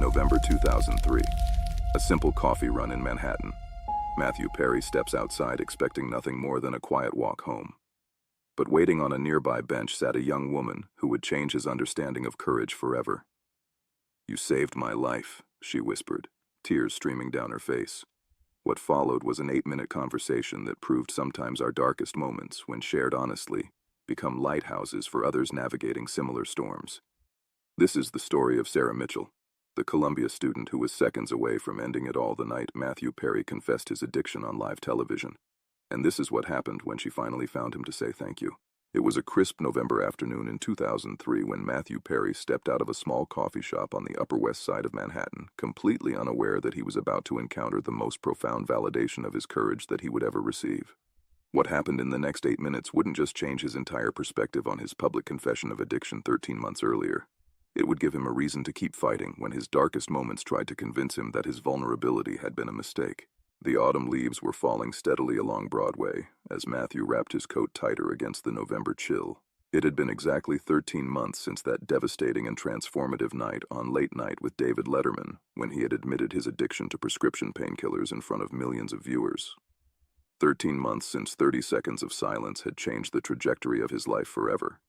November 2003. A simple coffee run in Manhattan. Matthew Perry steps outside expecting nothing more than a quiet walk home. But waiting on a nearby bench sat a young woman who would change his understanding of courage forever. "You saved my life," she whispered, tears streaming down her face. What followed was an 8-minute conversation that proved sometimes our darkest moments, when shared honestly, become lighthouses for others navigating similar storms. This is the story of Sarah Mitchell, the Columbia student who was seconds away from ending it all the night Matthew Perry confessed his addiction on live television. And this is what happened when she finally found him to say thank you. It was a crisp November afternoon in 2003 when Matthew Perry stepped out of a small coffee shop on the Upper West Side of Manhattan, completely unaware that he was about to encounter the most profound validation of his courage that he would ever receive. What happened in the next 8 minutes wouldn't just change his entire perspective on his public confession of addiction 13 months earlier. It would give him a reason to keep fighting when his darkest moments tried to convince him that his vulnerability had been a mistake. The autumn leaves were falling steadily along Broadway as Matthew wrapped his coat tighter against the November chill. It had been exactly 13 months since that devastating and transformative night on Late Night with David Letterman, when he had admitted his addiction to prescription painkillers in front of millions of viewers. 13 months since 30 seconds of silence had changed the trajectory of his life forever.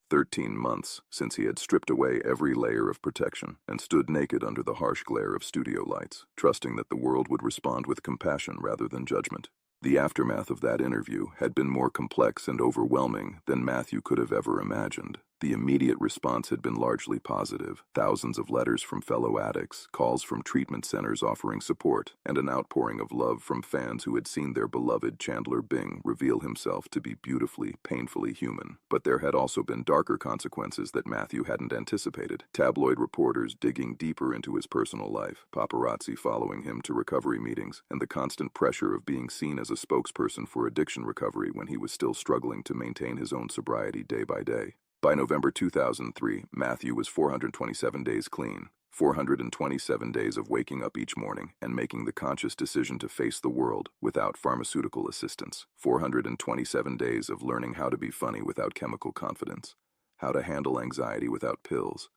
13 months since he had stripped away every layer of protection and stood naked under the harsh glare of studio lights, trusting that the world would respond with compassion rather than judgment. The aftermath of that interview had been more complex and overwhelming than Matthew could have ever imagined. The immediate response had been largely positive. Thousands of letters from fellow addicts, calls from treatment centers offering support, and an outpouring of love from fans who had seen their beloved Chandler Bing reveal himself to be beautifully, painfully human. But there had also been darker consequences that Matthew hadn't anticipated. Tabloid reporters digging deeper into his personal life, paparazzi following him to recovery meetings, and the constant pressure of being seen as a spokesperson for addiction recovery when he was still struggling to maintain his own sobriety day by day. By November 2003, Matthew was 427 days clean, 427 days of waking up each morning and making the conscious decision to face the world without pharmaceutical assistance, 427 days of learning how to be funny without chemical confidence, how to handle anxiety without pills,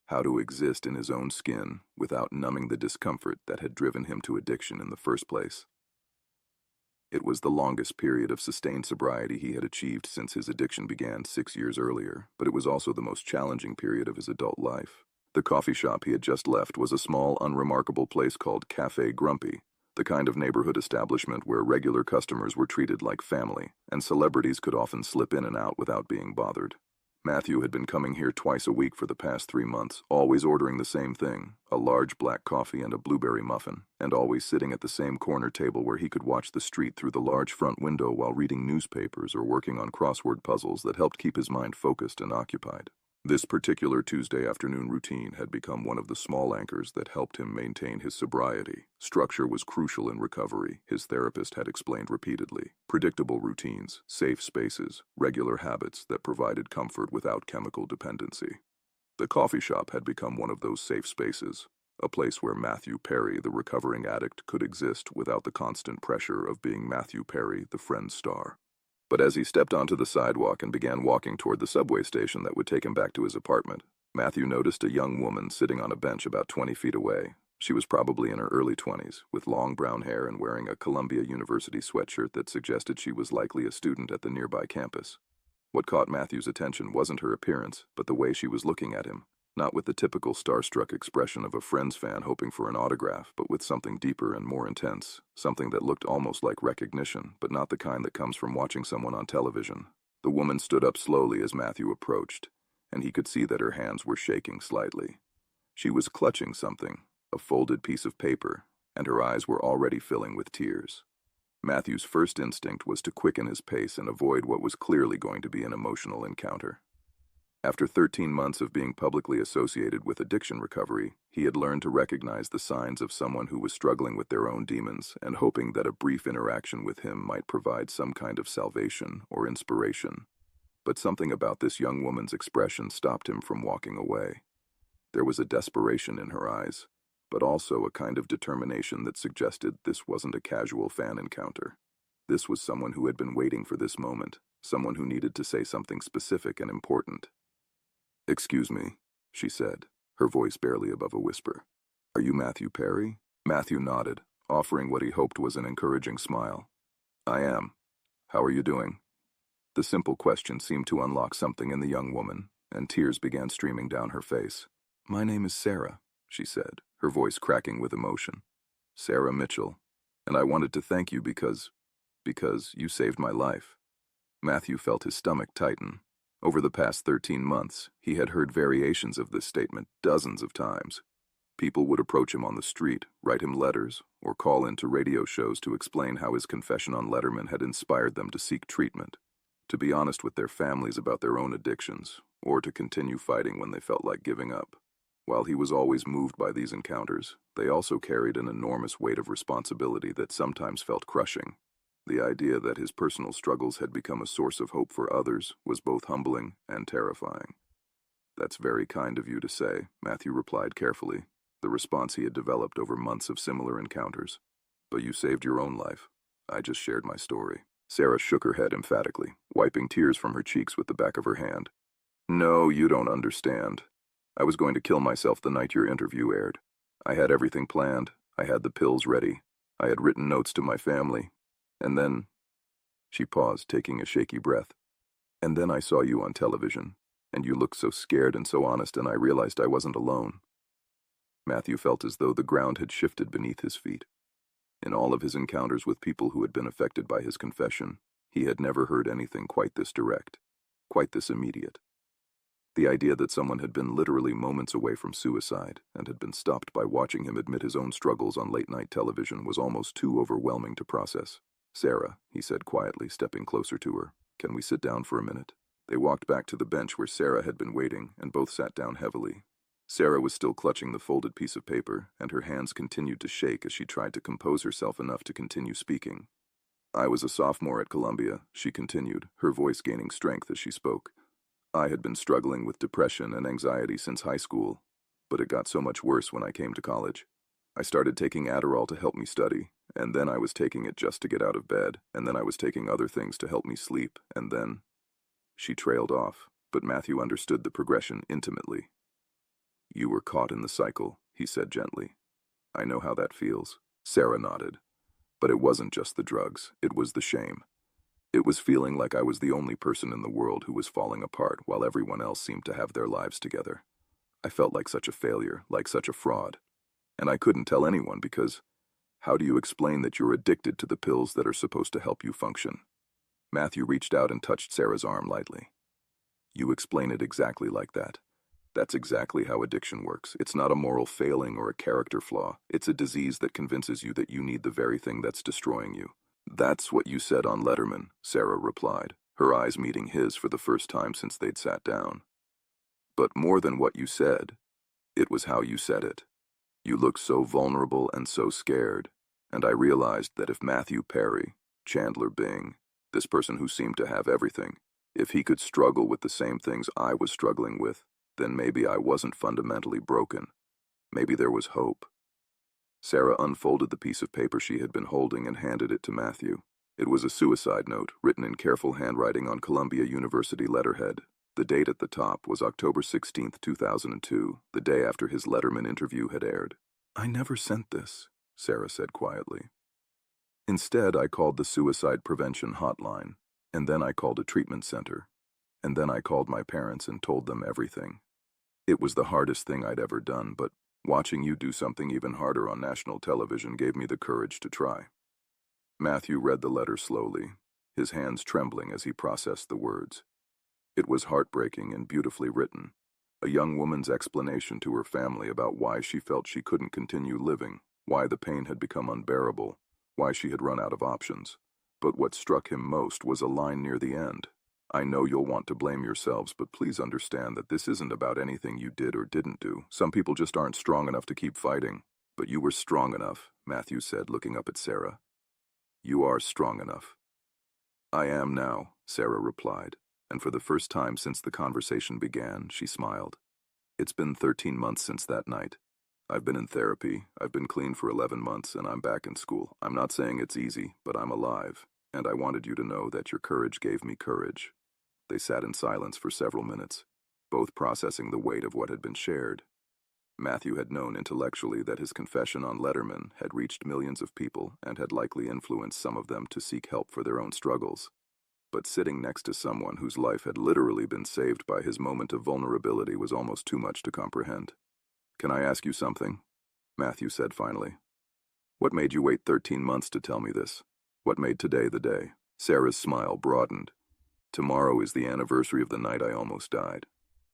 how to exist in his own skin without numbing the discomfort that had driven him to addiction in the first place. It was the longest period of sustained sobriety he had achieved since his addiction began 6 years earlier, but it was also the most challenging period of his adult life. The coffee shop he had just left was a small, unremarkable place called Café Grumpy, the kind of neighborhood establishment where regular customers were treated like family, and celebrities could often slip in and out without being bothered. Matthew had been coming here twice a week for the past 3 months, always ordering the same thing, a large black coffee and a blueberry muffin, and always sitting at the same corner table where he could watch the street through the large front window while reading newspapers or working on crossword puzzles that helped keep his mind focused and occupied. This particular Tuesday afternoon routine had become one of the small anchors that helped him maintain his sobriety. Structure was crucial in recovery, his therapist had explained repeatedly. Predictable routines, safe spaces, regular habits that provided comfort without chemical dependency. The coffee shop had become one of those safe spaces, a place where Matthew Perry, the recovering addict, could exist without the constant pressure of being Matthew Perry, the friend star. But as he stepped onto the sidewalk and began walking toward the subway station that would take him back to his apartment, Matthew noticed a young woman sitting on a bench about 20 feet away. She was probably in her early 20s, with long brown hair and wearing a Columbia University sweatshirt that suggested she was likely a student at the nearby campus. What caught Matthew's attention wasn't her appearance, but the way she was looking at him. Not with the typical starstruck expression of a Friends fan hoping for an autograph, but with something deeper and more intense, something that looked almost like recognition, but not the kind that comes from watching someone on television. The woman stood up slowly as Matthew approached, and he could see that her hands were shaking slightly. She was clutching something, a folded piece of paper, and her eyes were already filling with tears. Matthew's first instinct was to quicken his pace and avoid what was clearly going to be an emotional encounter. After 13 months of being publicly associated with addiction recovery, he had learned to recognize the signs of someone who was struggling with their own demons and hoping that a brief interaction with him might provide some kind of salvation or inspiration. But something about this young woman's expression stopped him from walking away. There was a desperation in her eyes, but also a kind of determination that suggested this wasn't a casual fan encounter. This was someone who had been waiting for this moment, someone who needed to say something specific and important. "Excuse me," she said, her voice barely above a whisper. Are you Matthew Perry? Matthew nodded, offering what he hoped was an encouraging smile. I am. How are you doing? The simple question seemed to unlock something in the young woman, and tears began streaming down her face. My name is Sarah, she said, her voice cracking with emotion. Sarah Mitchell. And I wanted to thank you because you saved my life. Matthew felt his stomach tighten. Over the past 13 months, he had heard variations of this statement dozens of times. People would approach him on the street, write him letters, or call into radio shows to explain how his confession on Letterman had inspired them to seek treatment, to be honest with their families about their own addictions, or to continue fighting when they felt like giving up. While he was always moved by these encounters, they also carried an enormous weight of responsibility that sometimes felt crushing. The idea that his personal struggles had become a source of hope for others was both humbling and terrifying. That's very kind of you to say, Matthew replied carefully, the response he had developed over months of similar encounters. But you saved your own life. I just shared my story. Sarah shook her head emphatically, wiping tears from her cheeks with the back of her hand. No, you don't understand. I was going to kill myself the night your interview aired. I had everything planned. I had the pills ready. I had written notes to my family. And then... She paused, taking a shaky breath. And then I saw you on television, and you looked so scared and so honest, and I realized I wasn't alone. Matthew felt as though the ground had shifted beneath his feet. In all of his encounters with people who had been affected by his confession, he had never heard anything quite this direct, quite this immediate. The idea that someone had been literally moments away from suicide and had been stopped by watching him admit his own struggles on late-night television was almost too overwhelming to process. Sarah, he said quietly, stepping closer to her, can we sit down for a minute? They walked back to the bench where Sarah had been waiting, and both sat down heavily. Sarah was still clutching the folded piece of paper, and her hands continued to shake as she tried to compose herself enough to continue speaking. I was a sophomore at Columbia, she continued, her voice gaining strength as she spoke. I had been struggling with depression and anxiety since high school, but it got so much worse when I came to college. I started taking Adderall to help me study, and then I was taking it just to get out of bed, and then I was taking other things to help me sleep, and then... She trailed off, but Matthew understood the progression intimately. You were caught in the cycle, he said gently. I know how that feels. Sarah nodded. But it wasn't just the drugs, it was the shame. It was feeling like I was the only person in the world who was falling apart while everyone else seemed to have their lives together. I felt like such a failure, like such a fraud. And I couldn't tell anyone because how do you explain that you're addicted to the pills that are supposed to help you function? Matthew reached out and touched Sarah's arm lightly. You explain it exactly like that. That's exactly how addiction works. It's not a moral failing or a character flaw. It's a disease that convinces you that you need the very thing that's destroying you. That's what you said on Letterman, Sarah replied, her eyes meeting his for the first time since they'd sat down. But more than what you said, it was how you said it. You looked so vulnerable and so scared, and I realized that if Matthew Perry, Chandler Bing, this person who seemed to have everything, if he could struggle with the same things I was struggling with, then maybe I wasn't fundamentally broken. Maybe there was hope. Sarah unfolded the piece of paper she had been holding and handed it to Matthew. It was a suicide note, written in careful handwriting on Columbia University letterhead. The date at the top was October 16, 2002, the day after his Letterman interview had aired. I never sent this, Sarah said quietly. Instead, I called the suicide prevention hotline, and then I called a treatment center, and then I called my parents and told them everything. It was the hardest thing I'd ever done, but watching you do something even harder on national television gave me the courage to try. Matthew read the letter slowly, his hands trembling as he processed the words. It was heartbreaking and beautifully written, a young woman's explanation to her family about why she felt she couldn't continue living, why the pain had become unbearable, why she had run out of options. But what struck him most was a line near the end. I know you'll want to blame yourselves, but please understand that this isn't about anything you did or didn't do. Some people just aren't strong enough to keep fighting. But you were strong enough, Matthew said, looking up at Sarah. You are strong enough. I am now, Sarah replied, and for the first time since the conversation began, she smiled. It's been 13 months since that night. I've been in therapy, I've been clean for 11 months, and I'm back in school. I'm not saying it's easy, but I'm alive, and I wanted you to know that your courage gave me courage. They sat in silence for several minutes, both processing the weight of what had been shared. Matthew had known intellectually that his confession on Letterman had reached millions of people and had likely influenced some of them to seek help for their own struggles. But sitting next to someone whose life had literally been saved by his moment of vulnerability was almost too much to comprehend. "Can I ask you something?" Matthew said finally. "What made you wait 13 months to tell me this? What made today the day?" Sarah's smile broadened. "Tomorrow is the anniversary of the night I almost died.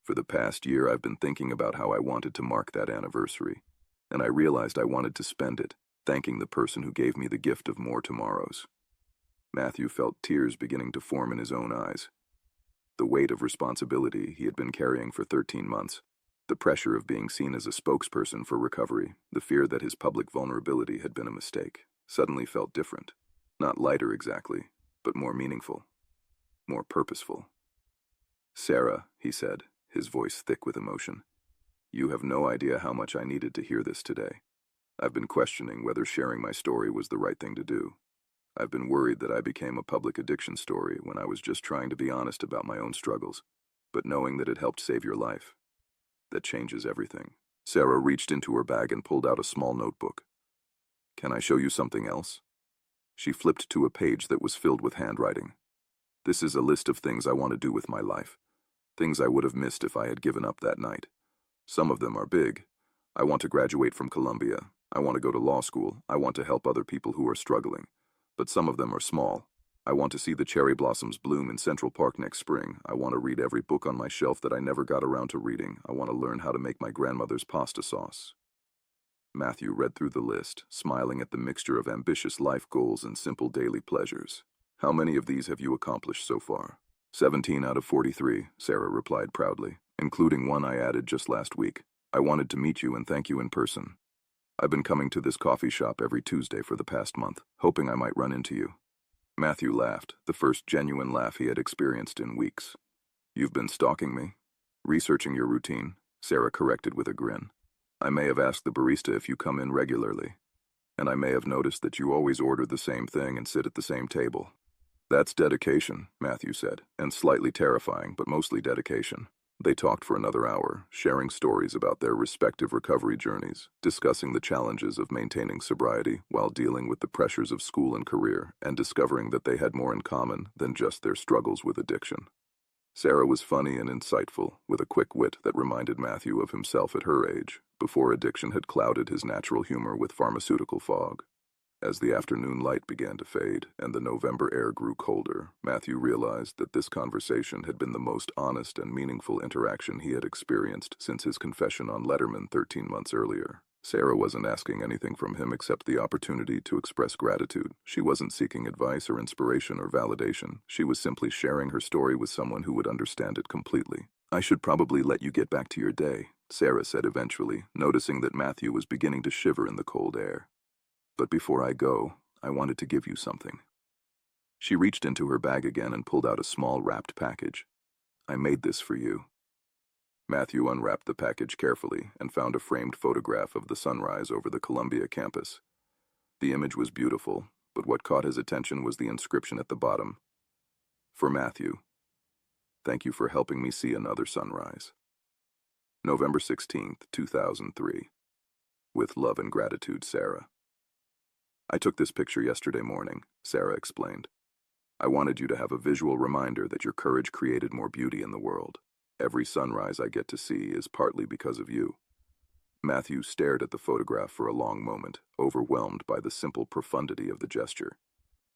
For the past year, I've been thinking about how I wanted to mark that anniversary, and I realized I wanted to spend it thanking the person who gave me the gift of more tomorrows." Matthew felt tears beginning to form in his own eyes. The weight of responsibility he had been carrying for 13 months, the pressure of being seen as a spokesperson for recovery, the fear that his public vulnerability had been a mistake, suddenly felt different. Not lighter exactly, but more meaningful, more purposeful. "Sarah," he said, his voice thick with emotion, "you have no idea how much I needed to hear this today. I've been questioning whether sharing my story was the right thing to do. I've been worried that I became a public addiction story when I was just trying to be honest about my own struggles. But knowing that it helped save your life, that changes everything." Sarah reached into her bag and pulled out a small notebook. "Can I show you something else?" She flipped to a page that was filled with handwriting. "This is a list of things I want to do with my life. Things I would have missed if I had given up that night. Some of them are big. I want to graduate from Columbia. I want to go to law school. I want to help other people who are struggling. But some of them are small. I want to see the cherry blossoms bloom in Central Park next spring. I want to read every book on my shelf that I never got around to reading. I want to learn how to make my grandmother's pasta sauce." Matthew read through the list, smiling at the mixture of ambitious life goals and simple daily pleasures. "How many of these have you accomplished so far?" 17 out of 43, Sarah replied proudly, including one I added just last week. "I wanted to meet you and thank you in person. I've been coming to this coffee shop every Tuesday for the past month, hoping I might run into you." Matthew laughed, the first genuine laugh he had experienced in weeks. "You've been stalking me, researching your routine," Sarah corrected with a grin. "I may have asked the barista if you come in regularly, and I may have noticed that you always order the same thing and sit at the same table." "That's dedication," Matthew said, "and slightly terrifying, but mostly dedication." They talked for another hour, sharing stories about their respective recovery journeys, discussing the challenges of maintaining sobriety while dealing with the pressures of school and career, and discovering that they had more in common than just their struggles with addiction. Sarah was funny and insightful, with a quick wit that reminded Matthew of himself at her age, before addiction had clouded his natural humor with pharmaceutical fog. As the afternoon light began to fade and the November air grew colder, Matthew realized that this conversation had been the most honest and meaningful interaction he had experienced since his confession on Letterman 13 months earlier. Sarah wasn't asking anything from him except the opportunity to express gratitude. She wasn't seeking advice or inspiration or validation. She was simply sharing her story with someone who would understand it completely. "I should probably let you get back to your day," Sarah said eventually, noticing that Matthew was beginning to shiver in the cold air. "But before I go, I wanted to give you something." She reached into her bag again and pulled out a small wrapped package. "I made this for you." Matthew unwrapped the package carefully and found a framed photograph of the sunrise over the Columbia campus. The image was beautiful, but what caught his attention was the inscription at the bottom. "For Matthew. Thank you for helping me see another sunrise. November 16th, 2003. With love and gratitude, Sarah." "I took this picture yesterday morning," Sarah explained. "I wanted you to have a visual reminder that your courage created more beauty in the world. Every sunrise I get to see is partly because of you." Matthew stared at the photograph for a long moment, overwhelmed by the simple profundity of the gesture.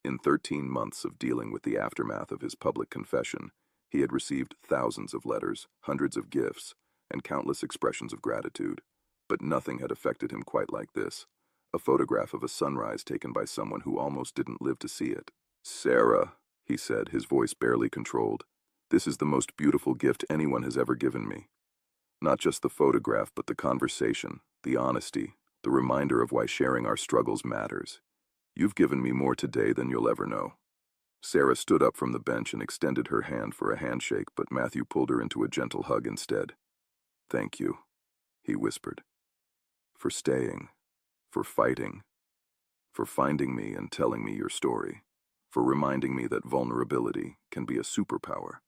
In 13 months of dealing with the aftermath of his public confession, he had received thousands of letters, hundreds of gifts, and countless expressions of gratitude. But nothing had affected him quite like this. A photograph of a sunrise taken by someone who almost didn't live to see it. "Sarah," he said, his voice barely controlled, "this is the most beautiful gift anyone has ever given me. Not just the photograph, but the conversation, the honesty, the reminder of why sharing our struggles matters. You've given me more today than you'll ever know." Sarah stood up from the bench and extended her hand for a handshake, but Matthew pulled her into a gentle hug instead. "Thank you," he whispered, "for staying, for fighting, for finding me and telling me your story, for reminding me that vulnerability can be a superpower."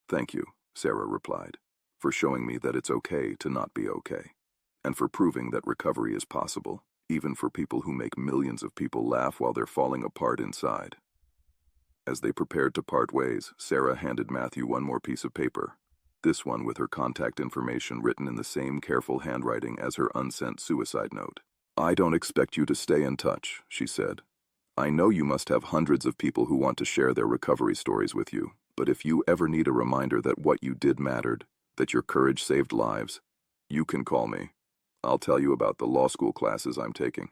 "Thank you," Sarah replied, "for showing me that it's okay to not be okay." and for proving that recovery is possible, even for people who make millions of people laugh while they're falling apart inside. As they prepared to part ways, Sarah handed Matthew one more piece of paper, this one with her contact information written in the same careful handwriting as her unsent suicide note. "I don't expect you to stay in touch," she said. "I know you must have hundreds of people who want to share their recovery stories with you, but if you ever need a reminder that what you did mattered, that your courage saved lives, you can call me. I'll tell you about the law school classes I'm taking,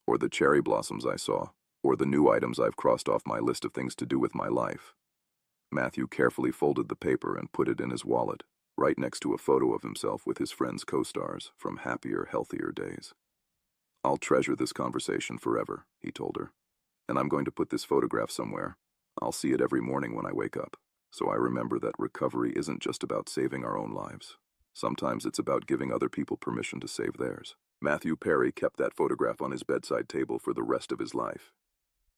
or the cherry blossoms I saw, or the new items I've crossed off my list of things to do with my life." Matthew carefully folded the paper and put it in his wallet, right next to a photo of himself with his friends' co-stars from happier, healthier days. "I'll treasure this conversation forever," he told her. "And I'm going to put this photograph somewhere. I'll see it every morning when I wake up, so I remember that recovery isn't just about saving our own lives. Sometimes it's about giving other people permission to save theirs." Matthew Perry kept that photograph on his bedside table for the rest of his life.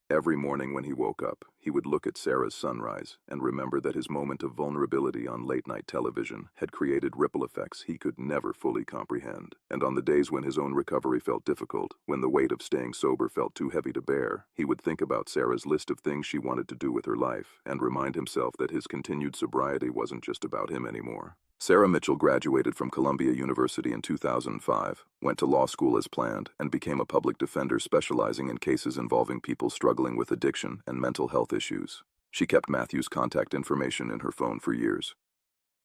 Every morning when he woke up, he would look at Sarah's sunrise and remember that his moment of vulnerability on late-night television had created ripple effects he could never fully comprehend. And on the days when his own recovery felt difficult, when the weight of staying sober felt too heavy to bear, he would think about Sarah's list of things she wanted to do with her life and remind himself that his continued sobriety wasn't just about him anymore. Sarah Mitchell graduated from Columbia University in 2005, went to law school as planned, and became a public defender specializing in cases involving people struggling with addiction and mental health issues. She kept Matthew's contact information in her phone for years,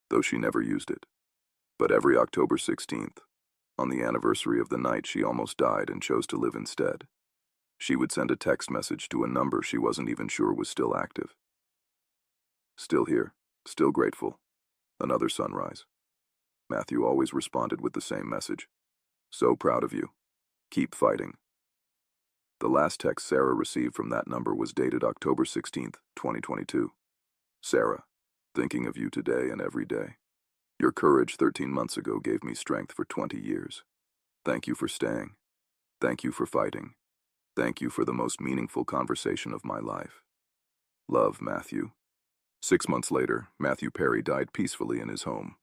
though she never used it. But every October 16th, on the anniversary of the night she almost died and chose to live instead, she would send a text message to a number she wasn't even sure was still active. "Still here, still grateful. Another sunrise." Matthew always responded with the same message. "So proud of you. Keep fighting." The last text Sarah received from that number was dated October 16th, 2022. "Sarah, thinking of you today and every day. Your courage 13 months ago gave me strength for 20 years. Thank you for staying. Thank you for fighting. Thank you for the most meaningful conversation of my life. Love, Matthew." 6 months later, Matthew Perry died peacefully in his home.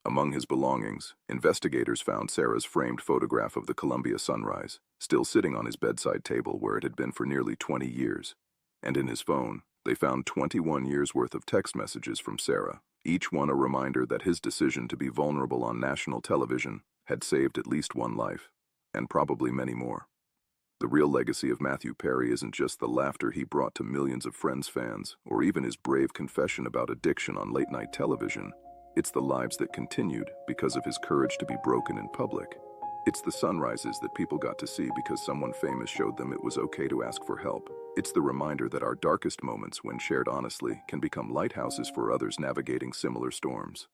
Among his belongings, investigators found Sarah's framed photograph of the Columbia sunrise, still sitting on his bedside table where it had been for nearly 20 years. And in his phone, they found 21 years' worth of text messages from Sarah, each one a reminder that his decision to be vulnerable on national television had saved at least one life, and probably many more. The real legacy of Matthew Perry isn't just the laughter he brought to millions of Friends fans, or even his brave confession about addiction on late-night television. It's the lives that continued because of his courage to be broken in public. It's the sunrises that people got to see because someone famous showed them it was okay to ask for help. It's the reminder that our darkest moments, when shared honestly, can become lighthouses for others navigating similar storms.